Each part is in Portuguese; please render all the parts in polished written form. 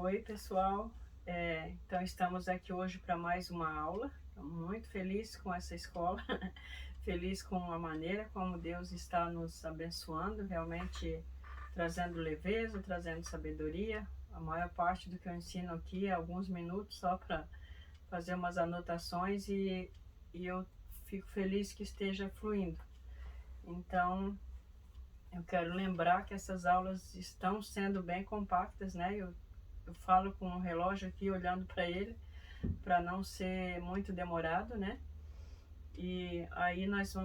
Oi, pessoal. Então, estamos aqui hoje para mais uma aula. Estou muito feliz com essa escola, feliz com a maneira como Deus está nos abençoando, realmente trazendo leveza, trazendo sabedoria. A maior parte do que eu ensino aqui é alguns minutos só para fazer umas anotações e eu fico feliz que esteja fluindo. Então, eu quero lembrar que essas aulas estão sendo bem compactas, né? Eu falo com o relógio aqui, olhando para ele, para não ser muito demorado, né? E aí nós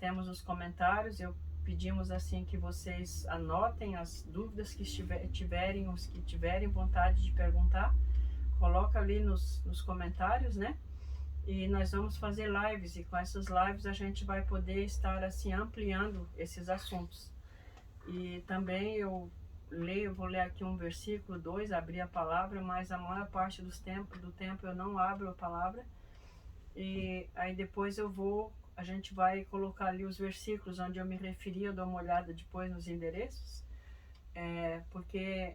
temos os comentários. Eu pedimos assim que vocês anotem as dúvidas que tiverem, os que tiverem vontade de perguntar, coloca ali nos comentários, né? E nós vamos fazer lives, e com essas lives a gente vai poder estar assim ampliando esses assuntos. E também vou ler aqui um versículo 2, abrir a palavra, mas a maior parte do tempo eu não abro a palavra. E aí depois a gente vai colocar ali os versículos onde eu me referi, eu dou uma olhada depois nos endereços, porque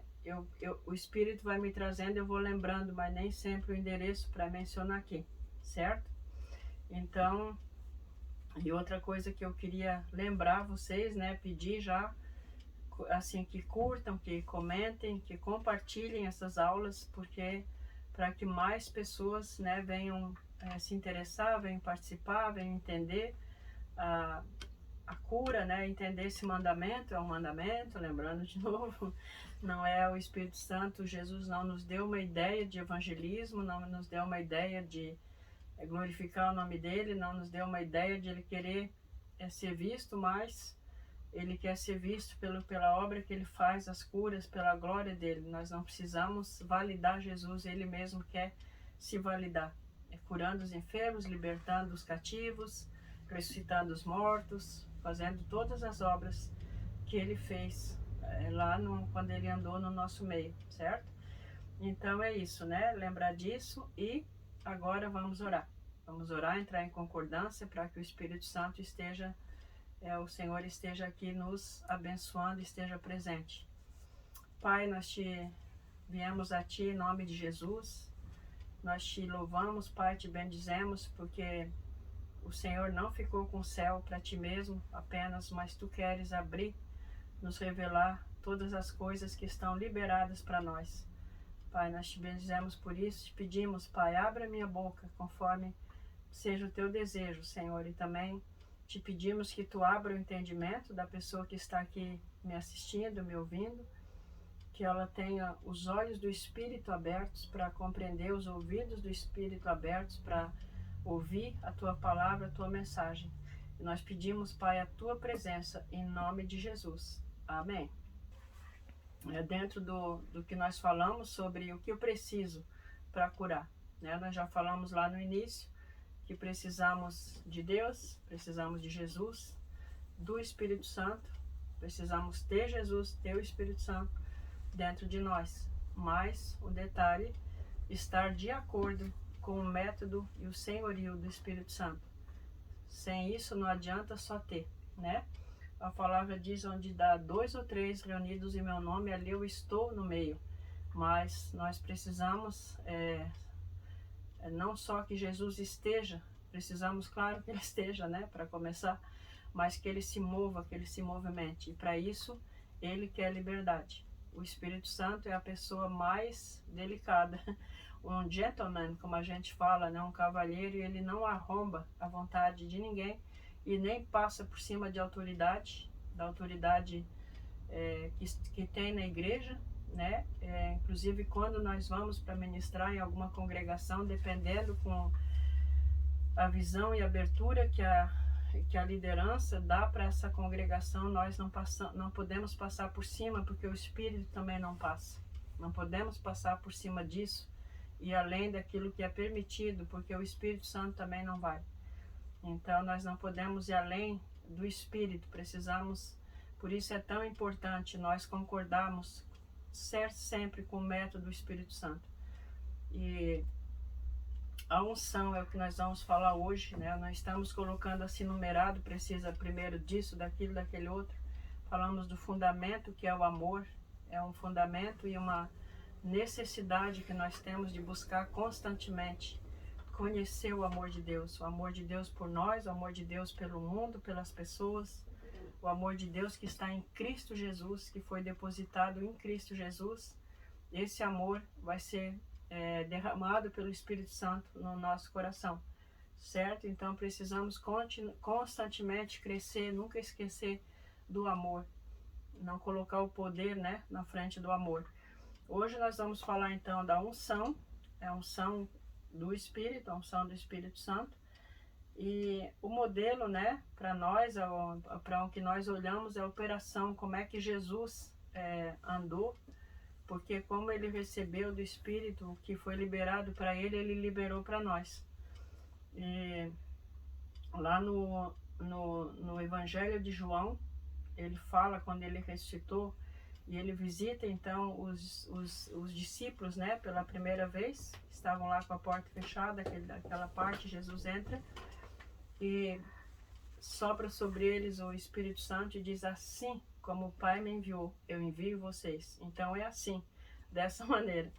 o Espírito vai me trazendo, eu vou lembrando, mas nem sempre o endereço para mencionar aqui, certo? Então, e outra coisa que eu queria lembrar vocês, né, pedir já, assim, que curtam, que comentem, que compartilhem essas aulas, porque para que mais pessoas, né, venham se interessar, venham participar, venham entender a cura, né, entender esse mandamento. É um mandamento, lembrando de novo, não é o Espírito Santo. Jesus não nos deu uma ideia de evangelismo, não nos deu uma ideia de glorificar o nome dele, não nos deu uma ideia de ele querer ser visto, mas ele quer ser visto pela obra que ele faz, as curas, pela glória dele. Nós não precisamos validar Jesus, ele mesmo quer se validar. Curando os enfermos, libertando os cativos, ressuscitando os mortos, fazendo todas as obras que ele fez quando ele andou no nosso meio, certo? Então é isso, né? Lembrar disso, e agora vamos orar. Vamos orar, entrar em concordância para que o Espírito Santo o Senhor esteja aqui nos abençoando, esteja presente. Pai, nós viemos a Ti em nome de Jesus. Nós Te louvamos, Pai, Te bendizemos, porque o Senhor não ficou com o céu para Ti mesmo apenas, mas Tu queres abrir, nos revelar todas as coisas que estão liberadas para nós. Pai, nós Te bendizemos por isso, Te pedimos, Pai, abra minha boca conforme seja o Teu desejo, Senhor, e também Te pedimos que Tu abra o entendimento da pessoa que está aqui me assistindo, me ouvindo, que ela tenha os olhos do Espírito abertos para compreender, os ouvidos do Espírito abertos para ouvir a Tua palavra, a Tua mensagem. E nós pedimos, Pai, a Tua presença em nome de Jesus. Amém. Dentro do que nós falamos sobre o que eu preciso para curar, né? Nós já falamos lá no início que precisamos de Deus, precisamos de Jesus, do Espírito Santo, precisamos ter Jesus, ter o Espírito Santo dentro de nós. Mas o detalhe, estar de acordo com o método e o senhorio do Espírito Santo. Sem isso não adianta só ter, né? A palavra diz: onde dá 2 ou 3 reunidos em meu nome, ali eu estou no meio. Mas nós precisamos não só que Jesus esteja, precisamos, claro, que ele esteja, né, para começar, mas que ele se mova, que ele se movimente. E para isso, ele quer liberdade. O Espírito Santo é a pessoa mais delicada, um gentleman, como a gente fala, né, um cavalheiro, e ele não arromba a vontade de ninguém e nem passa por cima da autoridade que tem na igreja, né? Inclusive quando nós vamos para ministrar em alguma congregação, dependendo com a visão e abertura que a liderança dá para essa congregação, nós não podemos passar por cima, porque o Espírito também não passa. Não podemos passar por cima disso e além daquilo que é permitido, porque o Espírito Santo também não vai. Então nós não podemos ir além do Espírito, precisamos. Por isso é tão importante nós concordarmos sempre com o método do Espírito Santo. E a unção é o que nós vamos falar hoje, né? Nós estamos colocando assim numerado, precisa primeiro disso, daquilo, daquele outro. Falamos do fundamento, que é o amor, é um fundamento e uma necessidade que nós temos de buscar constantemente conhecer o amor de Deus por nós, o amor de Deus pelo mundo, pelas pessoas, o amor de Deus que está em Cristo Jesus, que foi depositado em Cristo Jesus. Esse amor vai ser derramado pelo Espírito Santo no nosso coração, certo? Então precisamos constantemente crescer, nunca esquecer do amor, não colocar o poder, né, na frente do amor. Hoje nós vamos falar então da unção, a unção do Espírito, a unção do Espírito Santo. E o modelo, né, para nós, para o que nós olhamos é a operação, como é que Jesus andou, porque como ele recebeu do Espírito, o que foi liberado para ele, ele liberou para nós. E lá no Evangelho de João, ele fala quando ele ressuscitou, e ele visita então os discípulos, né, pela primeira vez, estavam lá com a porta fechada, aquela parte, Jesus entra e sopra sobre eles o Espírito Santo e diz: assim como o Pai me enviou, eu envio vocês. Então é assim, dessa maneira.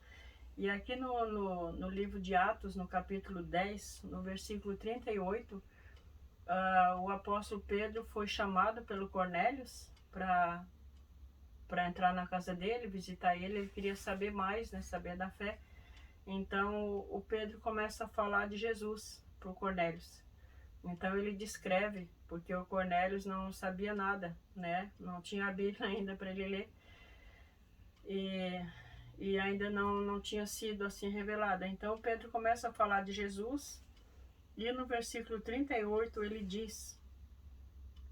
E aqui no livro de Atos, no capítulo 10, no versículo 38, o apóstolo Pedro foi chamado pelo Cornélios para entrar na casa dele, visitar ele queria saber mais, né, saber da fé. Então o Pedro começa a falar de Jesus para o Cornélios. Então ele descreve, porque o Cornélios não sabia nada, né, não tinha a Bíblia ainda para ele ler, e ainda não tinha sido assim revelada. Então Pedro começa a falar de Jesus, e no versículo 38 ele diz,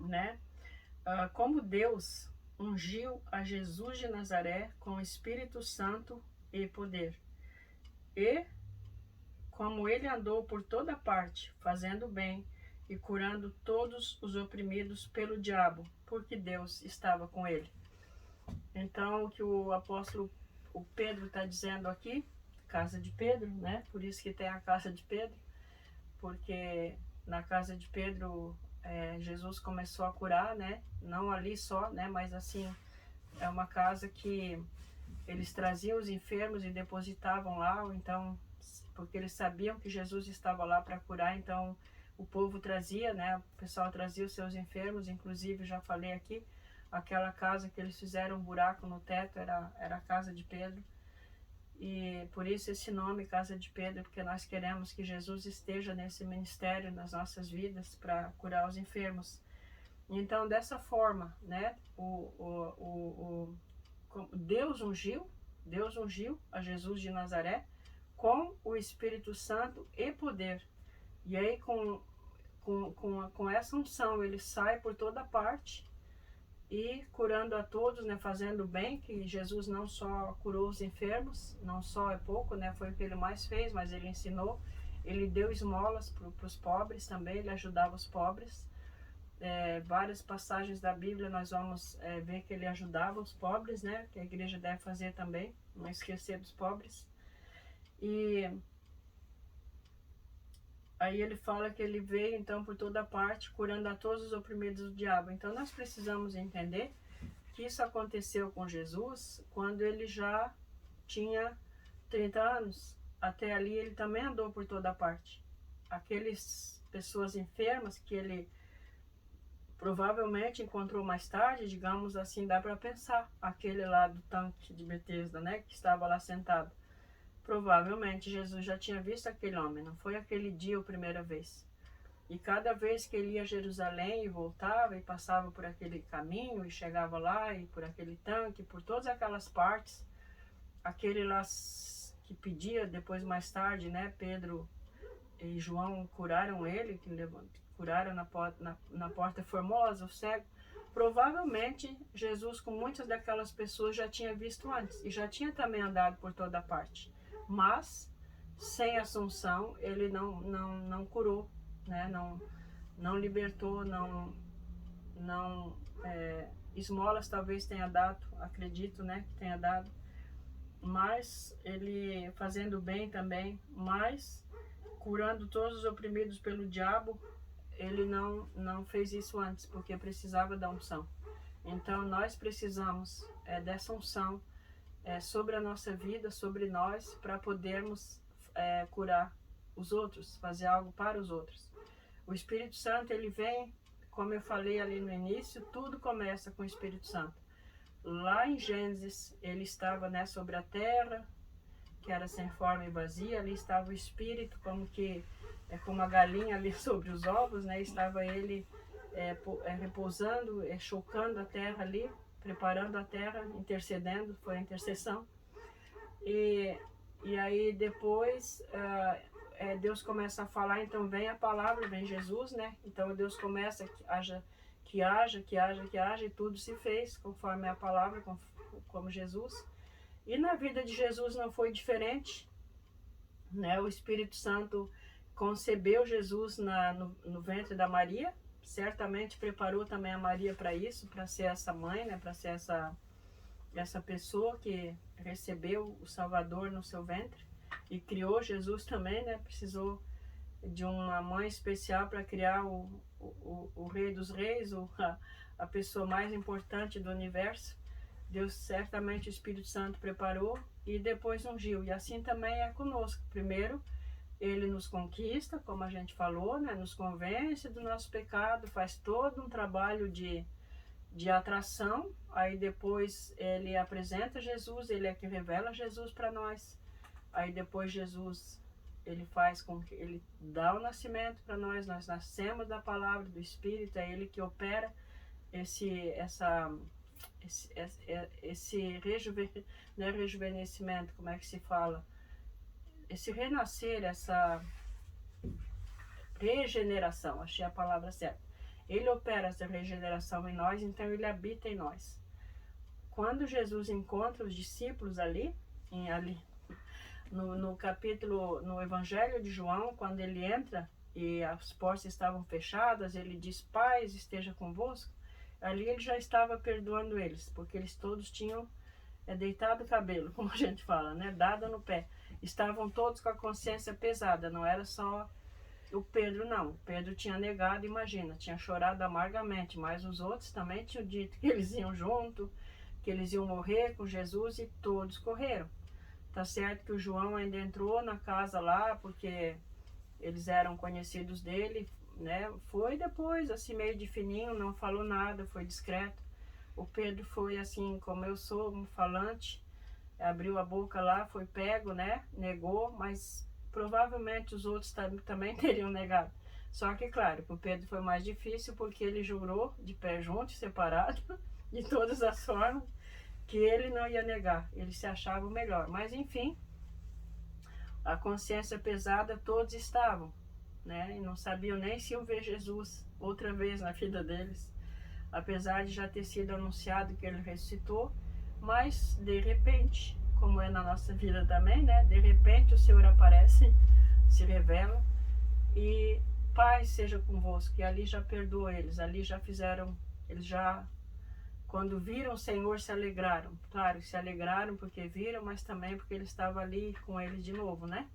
né, como Deus ungiu a Jesus de Nazaré com o Espírito Santo e poder, e como ele andou por toda parte, fazendo bem e curando todos os oprimidos pelo diabo, porque Deus estava com ele. Então, o que o apóstolo Pedro está dizendo aqui, casa de Pedro, né? Por isso que tem a casa de Pedro, porque na casa de Pedro Jesus começou a curar, né? Não ali só, né? Mas assim, é uma casa que eles traziam os enfermos e depositavam lá, ou então, porque eles sabiam que Jesus estava lá para curar, então o povo trazia, né? O pessoal trazia os seus enfermos, inclusive já falei aqui, aquela casa que eles fizeram um buraco no teto era a casa de Pedro. E por isso esse nome, Casa de Pedro, porque nós queremos que Jesus esteja nesse ministério nas nossas vidas para curar os enfermos. Então, dessa forma, né, Deus ungiu a Jesus de Nazaré com o Espírito Santo e poder. E aí, com essa unção, ele sai por toda parte e curando a todos, né, fazendo bem, que Jesus não só curou os enfermos, não só é pouco, né, foi o que ele mais fez, mas ele ensinou, ele deu esmolas para os pobres também, ele ajudava os pobres. Várias passagens da Bíblia nós vamos ver que ele ajudava os pobres, né, que a igreja deve fazer também, não esquecer dos pobres. E aí ele fala que ele veio então por toda parte, curando a todos os oprimidos do diabo. Então nós precisamos entender que isso aconteceu com Jesus quando ele já tinha 30 anos. Até ali ele também andou por toda parte. Aquelas pessoas enfermas que ele provavelmente encontrou mais tarde, digamos assim, dá para pensar, aquele lá do tanque de Betesda, né, que estava lá sentado. Provavelmente Jesus já tinha visto aquele homem, não foi aquele dia a primeira vez. E cada vez que ele ia a Jerusalém e voltava e passava por aquele caminho e chegava lá e por aquele tanque, por todas aquelas partes, aquele lá que pedia depois mais tarde, né, Pedro e João curaram ele, que curaram na porta formosa, o cego. Provavelmente Jesus com muitas daquelas pessoas já tinha visto antes e já tinha também andado por toda parte. Mas sem assunção ele não curou, né? Não libertou, esmolas talvez tenha dado, acredito, né, que tenha dado, mas ele fazendo bem também, mas curando todos os oprimidos pelo diabo, ele não fez isso antes, porque precisava da unção. Então nós precisamos dessa unção sobre a nossa vida, sobre nós, para podermos curar os outros, fazer algo para os outros. O Espírito Santo, ele vem, como eu falei ali no início, tudo começa com o Espírito Santo. Lá em Gênesis, ele estava, né, sobre a terra, que era sem forma e vazia, ali estava o Espírito, como a galinha ali sobre os ovos, né, estava ele repousando, chocando a terra ali, preparando a terra, intercedendo, foi a intercessão. E aí depois Deus começa a falar, então vem a palavra, vem Jesus, né? Então Deus começa que haja, e tudo se fez conforme a palavra, como Jesus. E na vida de Jesus não foi diferente, né? O Espírito Santo concebeu Jesus no ventre da Maria, certamente preparou também a Maria para isso, para ser essa mãe, né? Para ser essa pessoa que recebeu o Salvador no seu ventre e criou Jesus também, né? Precisou de uma mãe especial para criar o Rei dos Reis, a pessoa mais importante do universo. Deus, certamente, o Espírito Santo preparou e depois ungiu. E assim também é conosco. Primeiro, ele nos conquista, como a gente falou, né? Nos convence do nosso pecado, faz todo um trabalho de atração. Aí depois ele apresenta Jesus, ele é que revela Jesus para nós. Aí depois Jesus, ele faz com que ele dá o nascimento para nós nascemos da palavra, do Espírito, é ele que opera esse rejuvenescimento, como é que se fala? Esse renascer, essa regeneração, achei a palavra certa. Ele opera essa regeneração em nós, então ele habita em nós. Quando Jesus encontra os discípulos ali no capítulo, no Evangelho de João, quando ele entra e as portas estavam fechadas, ele diz: paz esteja convosco. Ali ele já estava perdoando eles, porque eles todos tinham deitado o cabelo, como a gente fala, né? Dado no pé. Estavam todos com a consciência pesada, não era só o Pedro, não. O Pedro tinha negado, imagina, tinha chorado amargamente, mas os outros também tinham dito que eles iam junto, que eles iam morrer com Jesus, e todos correram. Tá certo que o João ainda entrou na casa lá, porque eles eram conhecidos dele, né? Foi depois, assim, meio de fininho, não falou nada, foi discreto. O Pedro foi assim, como eu sou, um falante, abriu a boca lá, foi pego, né? Negou, mas provavelmente os outros também teriam negado. Só que, claro, para o Pedro foi mais difícil, porque ele jurou de pé junto, separado, de todas as formas, que ele não ia negar, ele se achava o melhor. Mas, enfim, a consciência pesada todos estavam, né? E não sabiam nem se iam ver Jesus outra vez na vida deles, apesar de já ter sido anunciado que ele ressuscitou. Mas de repente, como é na nossa vida também, né? De repente o Senhor aparece, se revela e paz seja convosco. E ali já perdoou eles, ali já fizeram, eles já, quando viram o Senhor, se alegraram. Claro, se alegraram porque viram, mas também porque ele estava ali com eles de novo, né?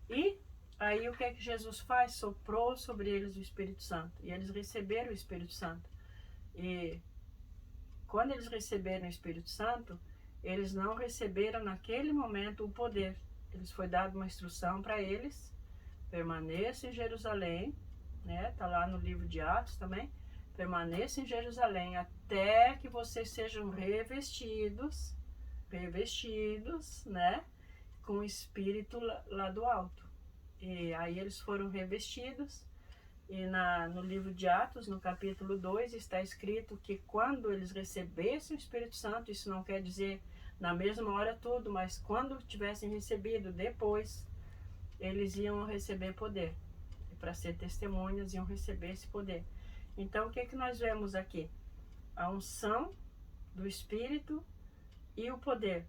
E aí o que é que Jesus faz? Soprou sobre eles o Espírito Santo. E eles receberam o Espírito Santo. E quando eles receberam o Espírito Santo, eles não receberam naquele momento o poder. Eles foi dado uma instrução para eles: permaneça em Jerusalém, né? Tá lá no livro de Atos também. Permaneça em Jerusalém até que vocês sejam revestidos, né? Com o Espírito lá do alto. E aí eles foram revestidos. E no livro de Atos, no capítulo 2, está escrito que quando eles recebessem o Espírito Santo, isso não quer dizer na mesma hora tudo, mas quando tivessem recebido, depois, eles iam receber poder. E para ser testemunhas, iam receber esse poder. Então, o que nós vemos aqui? A unção do Espírito e o poder.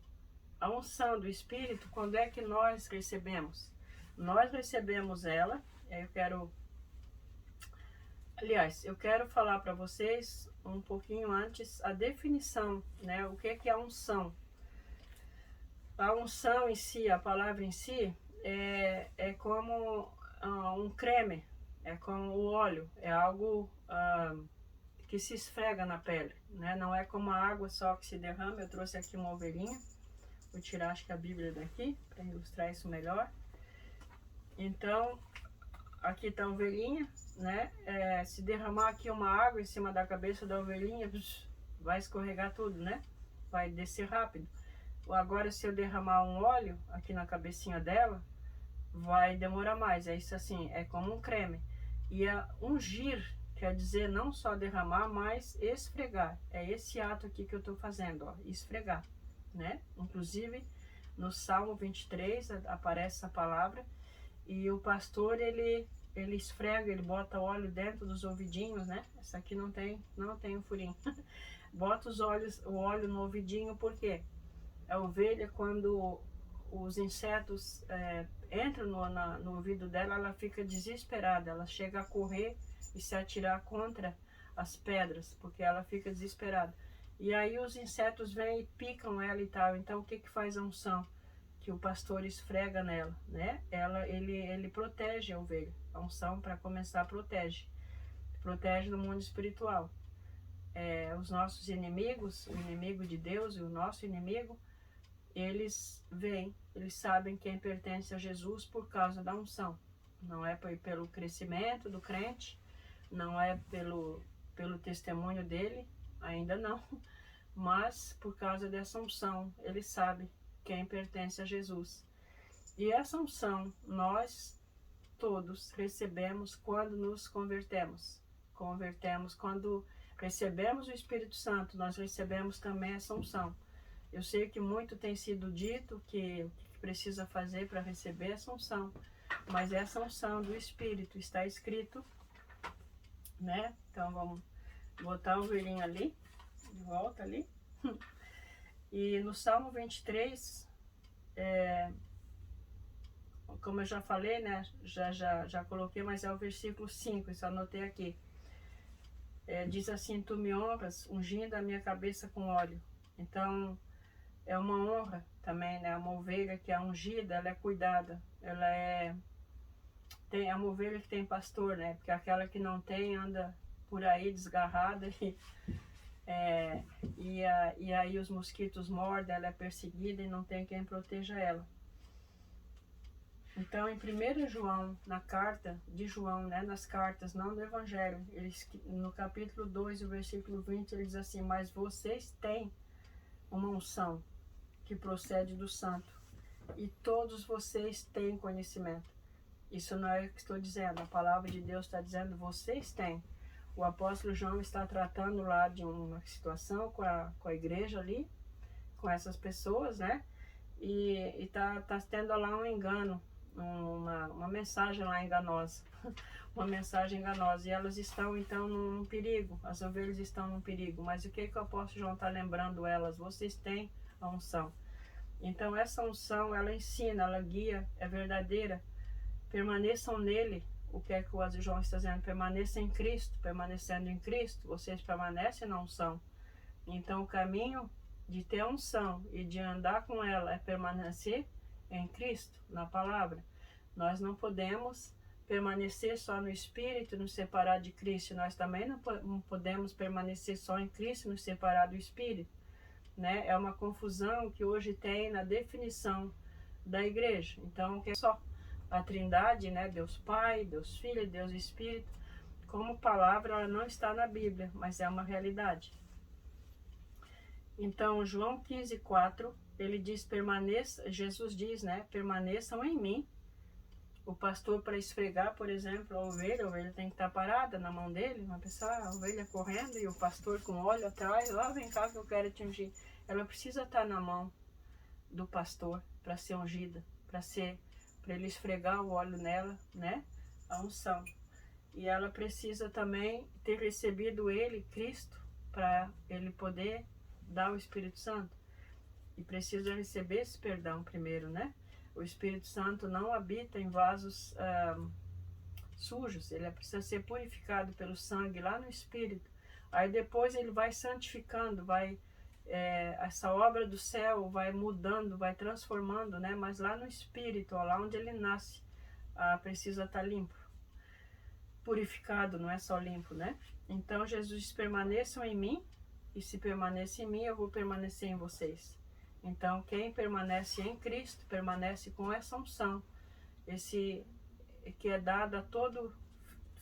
A unção do Espírito, quando é que nós recebemos? Nós recebemos ela, eu quero falar para vocês um pouquinho antes a definição, né? O que é a unção? A unção em si, a palavra em si, é como um creme, é como o óleo, é algo que se esfrega na pele, né? Não é como a água só que se derrama. Eu trouxe aqui uma ovelhinha, Vou tirar, acho que a Bíblia daqui, para ilustrar isso melhor. Então, aqui está a ovelhinha, né? Se derramar aqui uma água em cima da cabeça da ovelhinha, vai escorregar tudo, né? Vai descer rápido. Agora, se eu derramar um óleo aqui na cabecinha dela, vai demorar mais. É isso assim, é como um creme. E ungir quer dizer não só derramar, mas esfregar. É esse ato aqui que eu estou fazendo, ó, esfregar, né? Inclusive, no Salmo 23 aparece essa palavra. E o pastor, ele esfrega, ele bota óleo dentro dos ouvidinhos, né? Essa aqui não tem um furinho. Bota o óleo no ouvidinho, por quê? A ovelha, quando os insetos entram no ouvido dela, ela fica desesperada, ela chega a correr e se atirar contra as pedras, porque ela fica desesperada. E aí os insetos vêm e picam ela e tal. Então o que faz a unção? Que o pastor esfrega nela, né? Ele protege a ovelha. A unção, para começar, protege no mundo espiritual. Os nossos inimigos, o inimigo de Deus e o nosso inimigo, eles veem, eles sabem quem pertence a Jesus por causa da unção. Não é pelo crescimento do crente, não é pelo testemunho dele, ainda não, mas por causa dessa unção, ele sabe quem pertence a Jesus. E essa unção nós todos recebemos quando nos convertemos. Quando recebemos o Espírito Santo, nós recebemos também essa unção. Eu sei que muito tem sido dito que o que precisa fazer para receber essa unção, mas essa unção do Espírito está escrito, né? Então vamos botar o ovelhinho ali, de volta ali. E no Salmo 23, como eu já falei, né? Já coloquei, mas é o versículo 5, isso anotei aqui. Diz assim: tu me honras, ungindo a minha cabeça com óleo. Então, é uma honra também, né? Uma ovelha que é ungida, ela é cuidada. É uma ovelha que tem pastor, né? Porque aquela que não tem anda por aí desgarrada e aí os mosquitos mordem, ela é perseguida e não tem quem proteja ela. Então, em 1 João, na carta de João, né, nas cartas, não do Evangelho, no capítulo 2, o versículo 20, ele diz assim: mas vocês têm uma unção que procede do santo, e todos vocês têm conhecimento. Isso não é o que estou dizendo, a palavra de Deus está dizendo: vocês têm. O apóstolo João está tratando lá de uma situação com a igreja ali, com essas pessoas, né? E está tendo lá um engano, uma mensagem lá enganosa, uma mensagem enganosa, e elas estão então num perigo, as ovelhas estão num perigo. Mas o que o apóstolo João está lembrando elas? Vocês têm a unção. Então essa unção, ela ensina, ela guia, é verdadeira. Permaneçam nele. O que o João está dizendo? Permaneça em Cristo. Permanecendo em Cristo, vocês permanecem na unção. Então o caminho de ter a unção e de andar com ela é permanecer em Cristo, na palavra. Nós não podemos permanecer só no Espírito, nos separar de Cristo. Nós também não podemos permanecer só em Cristo, nos separar do Espírito, né? É uma confusão que hoje tem na definição da igreja. Então, que é só a Trindade, né? Deus Pai, Deus Filho, Deus Espírito. Como palavra, ela não está na Bíblia, mas é uma realidade. Então, João 15:4, ele diz: Jesus diz, né? Permaneçam em mim. O pastor, para esfregar, por exemplo, a ovelha tem que estar parada na mão dele, uma pessoa, a ovelha correndo e o pastor com óleo atrás: ó, vem cá que eu quero te ungir. Ela precisa estar na mão do pastor para ser ungida, para ele esfregar o óleo nela, né? A unção. E ela precisa também ter recebido ele, Cristo, para ele poder dar o Espírito Santo. E precisa receber esse perdão primeiro, né? O Espírito Santo não habita em vasos sujos, ele precisa ser purificado pelo sangue lá no Espírito. Aí depois ele vai santificando, essa obra do céu vai mudando, vai transformando, né? Mas lá no Espírito, ó, lá onde ele nasce, precisa estar limpo, purificado, não é só limpo, né? Então Jesus diz: permaneçam em mim, e se permanecer em mim, eu vou permanecer em vocês. Então, quem permanece em Cristo, permanece com essa unção, esse que é dada a todo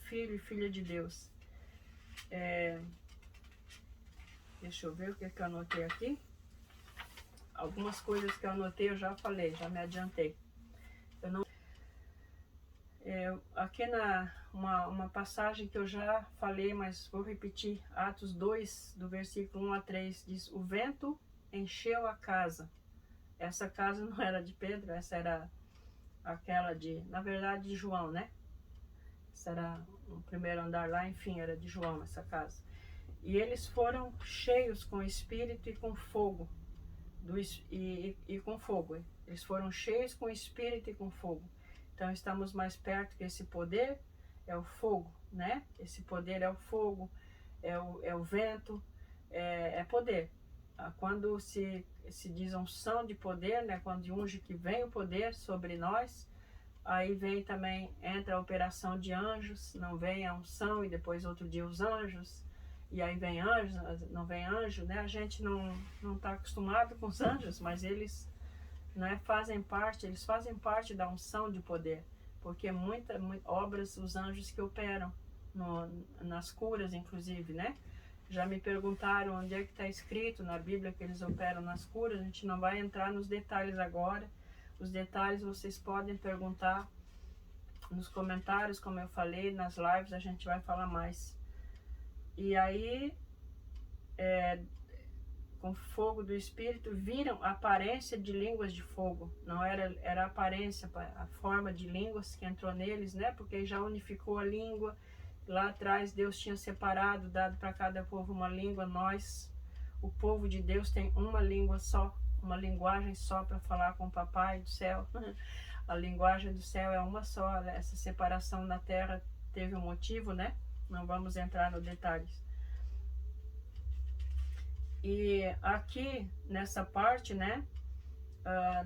filho e filha de Deus. Deixa eu ver o que eu anotei aqui. Algumas coisas que eu anotei eu já falei, já me adiantei. Eu não... aqui uma passagem que eu já falei, mas vou repetir. Atos 2, do versículo 1 a 3, diz: o vento encheu a casa. Essa casa não era de Pedro, essa era aquela na verdade, de João, né? Essa era o primeiro andar lá, enfim, era de João essa casa. E eles foram cheios com espírito e com fogo. E com fogo. Eles foram cheios com espírito e com fogo. Então estamos mais perto que esse poder é o fogo, né? Esse poder é o fogo, é o vento, é poder. Quando se diz unção de poder, né? Quando unge que vem o poder sobre nós, aí vem também, entra a operação de anjos, não vem a unção e depois outro dia os anjos, e aí vem anjos, não vem anjo, né? A gente não está acostumado com os anjos, mas eles, né, eles fazem parte da unção de poder, porque muitas obras, os anjos que operam nas curas, inclusive, né? Já me perguntaram onde é que está escrito na Bíblia que eles operam nas curas. A gente não vai entrar nos detalhes agora. Os detalhes vocês podem perguntar nos comentários, como eu falei, nas lives a gente vai falar mais. E aí, com fogo do Espírito, viram a aparência de línguas de fogo. Não era a aparência, a forma de línguas que entrou neles, né? Porque já unificou a língua. Lá atrás Deus tinha separado, dado para cada povo uma língua. Nós, o povo de Deus, tem uma língua só, uma linguagem só para falar com o Papai do céu. A linguagem do céu é uma só. Essa separação na terra teve um motivo, né? Não vamos entrar nos detalhes. E aqui, nessa parte, né?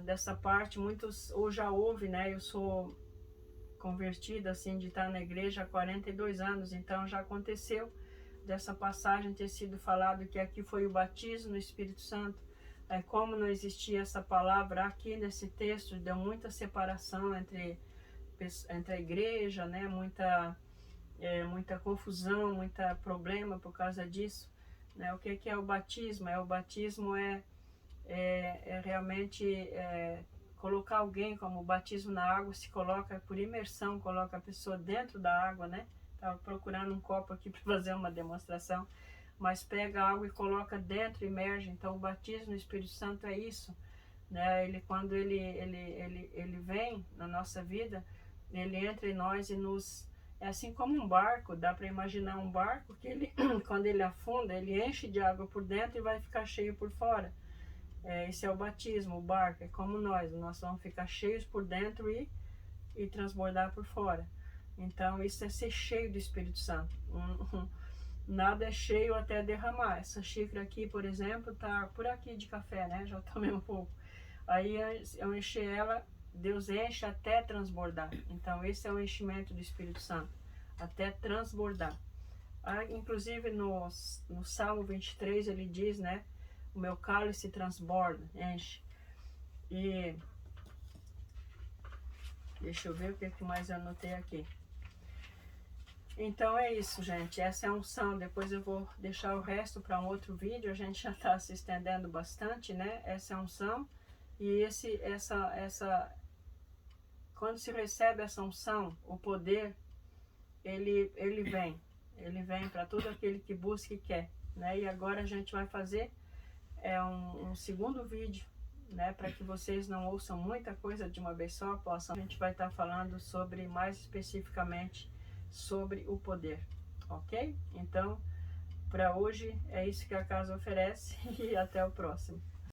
Dessa parte, muitos ou já houve, né? Eu sou convertida, assim, de estar na igreja há 42 anos, então já aconteceu dessa passagem ter sido falado que aqui foi o batismo no Espírito Santo. Como não existia essa palavra aqui nesse texto, deu muita separação entre a igreja, né? Muita confusão, muita problema por causa disso, né? O que é o batismo? O batismo é realmente colocar alguém, como o batismo na água, se coloca por imersão, coloca a pessoa dentro da água, né? Estava procurando um copo aqui para fazer uma demonstração, mas pega a água e coloca dentro, imerge. Então o batismo no Espírito Santo é isso, né? Quando ele vem na nossa vida, ele entra em nós e nos... É assim como um barco, dá para imaginar um barco que ele, quando ele afunda, ele enche de água por dentro e vai ficar cheio por fora. Esse é o batismo, o barco, é como nós vamos ficar cheios por dentro e transbordar por fora. Então isso é ser cheio do Espírito Santo. Nada é cheio até derramar. Essa xícara aqui, por exemplo, tá por aqui de café, né? Já tomei um pouco. Aí eu enchi ela, Deus enche até transbordar. Então esse é o enchimento do Espírito Santo, até transbordar. Inclusive no Salmo 23 ele diz, né? O meu cálice transborda, enche. E deixa eu ver o que mais eu anotei aqui. Então é isso, gente. Essa é a unção. Depois eu vou deixar o resto para um outro vídeo. A gente já está se estendendo bastante, né? Essa é a unção. E quando se recebe essa unção, o poder, ele vem. Ele vem para todo aquele que busca e quer, né? E agora a gente vai fazer um segundo vídeo, né, para que vocês não ouçam muita coisa de uma vez só, a gente vai estar falando sobre, mais especificamente, sobre o poder, ok? Então, para hoje é isso que a casa oferece e até o próximo.